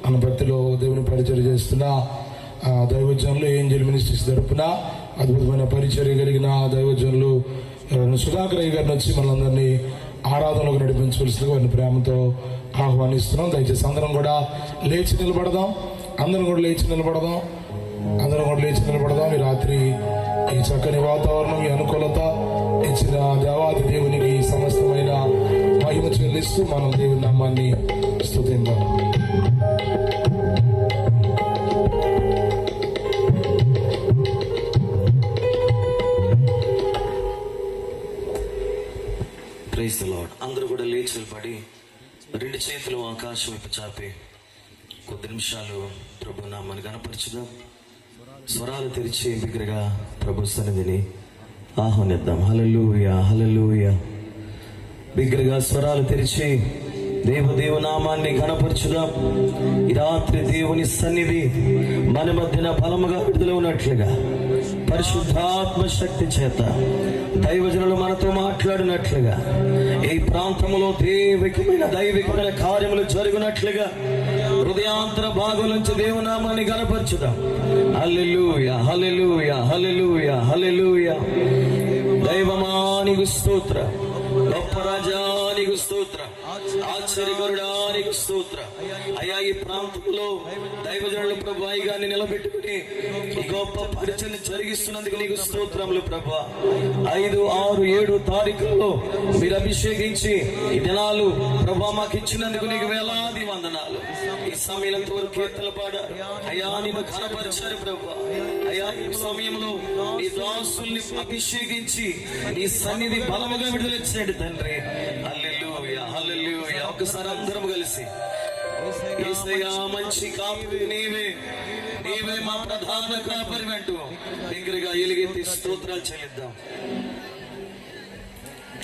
అనపర్తిలో దేవుని పరిచర్య చేస్తున్న దైవజనులు ఏంజల్ మినిస్ట్రీస్ తరపున అద్భుతమైన పరిచర్య కలిగిన దైవజనులు సుధాకర్ అయ్య గారిని వచ్చి మనందరినీ ఆరాధనలోకి నడిపించవలసిందిగా వారిని ప్రేమతో ఆహ్వానిస్తున్నాం. దయచేసి అందరం కూడా లేచి నిలబడదాం. ఈ రాత్రి ఈ చక్కని వాతావరణం, ఈ అనుకూలత ఇచ్చిన దేవాది దేవునికి సమస్తమైన మహిమ చెల్లిస్తూ మనం దేవుని నామాన్ని స్తుతిద్దాం. Praise the lord. అందరూ కూడా లేచి నిలబడి రెండు చేతులు ఆకాశం వైపు చాపి కొద్ది నిమిషాలు ప్రభు నామాన్ని గణపరచుదాం. స్వరాలు తెరిచి బిగ్గరగా ప్రభు సన్నిధిని ఆహ్వానిద్దాం. హల్లెలూయా, హల్లెలూయా. బిగ్గరగా స్వరాలు తెరిచి దేవునామాన్ని గణపరచుదాం. ఈ రాత్రి దేవుని సన్నిధి మన మధ్యన బలముగా విడుదల ఉన్నట్లుగా పరిశుద్ధాత్మ శక్తి చేత దైవజనులు మనతో మాట్లాడినట్లుగా ఈ ప్రాంతంలో దైవికమైన కార్యములు జరిగినట్లుగా హృదయాంతర భాగం నుంచి దేవునామాన్ని గణపరచుదాం. హల్లెలూయా, హల్లెలూయా, హల్లెలూయా, హల్లెలూయా. దైవమానికి స్తోత్ర, గొప్ప రాజానికి స్తోత్ర, ఆశ్చర్యకరుడానికి స్తోత్ర. అయ్యా, ఈ ప్రాంతంలో దైవజనులు ప్రభు గారిని నిలబెట్టుకుని ఈ గొప్ప పరిచయం జరిగిస్తున్నందుకు నీకు స్తోత్రములు ప్రభు. 5, 6, 7 తారీఖుల్లో మీరు అభిషేకించి ఈ దినాలు ప్రభు మాకు ఇచ్చినందుకు నీకు వేలాది వందనాలు. ఈ సమయంతో కీర్తనలు పాడారు అయ్యా, నీకు కనపరిచారు ప్రభు. అయ్యా, ఈ సమయంలో ఈ దాసుల్ని అభిషేకించి నీ సన్నిధి బలముగా విడుదలొచ్చాడు తండ్రి. హల్లెలూయా, హల్లెలూయా. ఒకసారి అందరం కలిసి యేసయ్యా మంచి కాపరి నీవే, నీవే మా ప్రధాన కాపరి అంటూ దగ్గరగా ఎలుగెత్తి స్తోత్రాలు చెల్లిద్దాం.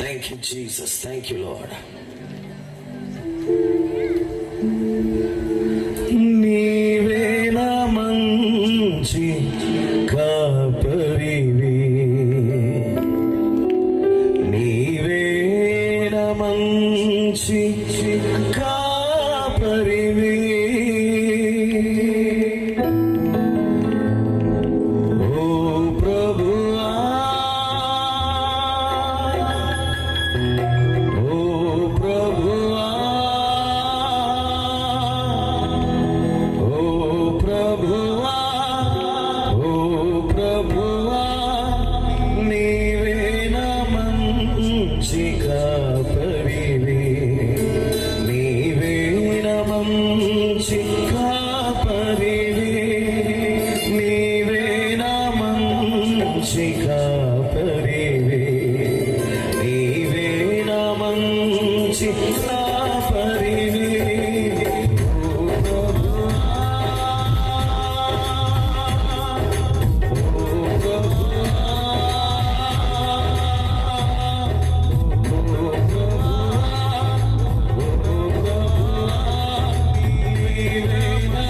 Thank you Jesus, thank you lord. నీవే నా మంచి కాపరివి, నీవే నా మంచి కాపరివి. ఓ ప్రభువా, ఓ ప్రభువా, ఓ ప్రభువా, ఓ ప్రభువా, నీవే నా మంచి కాపరివి, నీవే నా మంచి కాపరివి, నీవే నా మంచి కాపరివి, నీవే నా మంచి కాపరివి. నీవే నా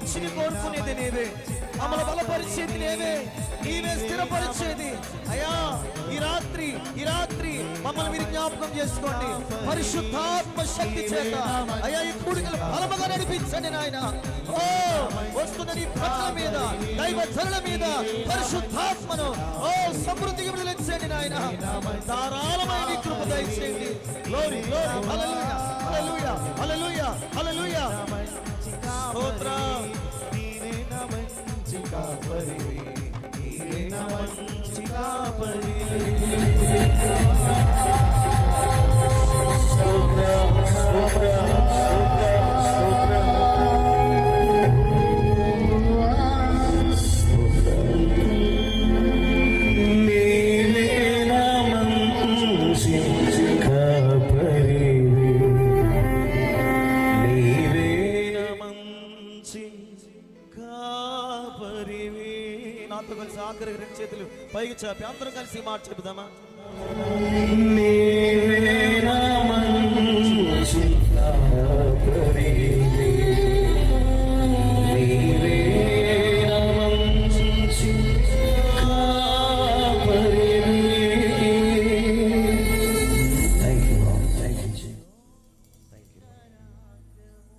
మంచిని కోరుకునేది నీవే, మమ్మల్ని బలపరిచేది నీవే, నీవే స్థిరపరిచేది. అయ్యా ఈ రాత్రి మమ్మల్ని మీరు జ్ఞాపకం చేసుకోండి. పరిశుద్ధాత్మ శక్తి చేత అయ్యా ఈ కూడికలు బలముగా నడిపించండి నాయన. ఓ వస్తున్న నీ ప్రజల మీద, దైవ జనుల మీద పరిశుద్ధాత్మను ఓ సమృద్ధిగా విడుదలించండి నాయన. ధారాళమైన నీ కృప దయచేయండి. గ్లోరీ గ్లోరీ హల్లెలూయా హల్లెలూయా హల్లెలూయా హల్లెలూయా. స్తోత్రం. నీవే నా మంచి కాపరివి, నీవే నా మంచి కాపరివి. నాతో కలిసి ఆఖరి రెండు చేతులు పైకి చాపి అందరం కలిసి మాట చెబుదామా?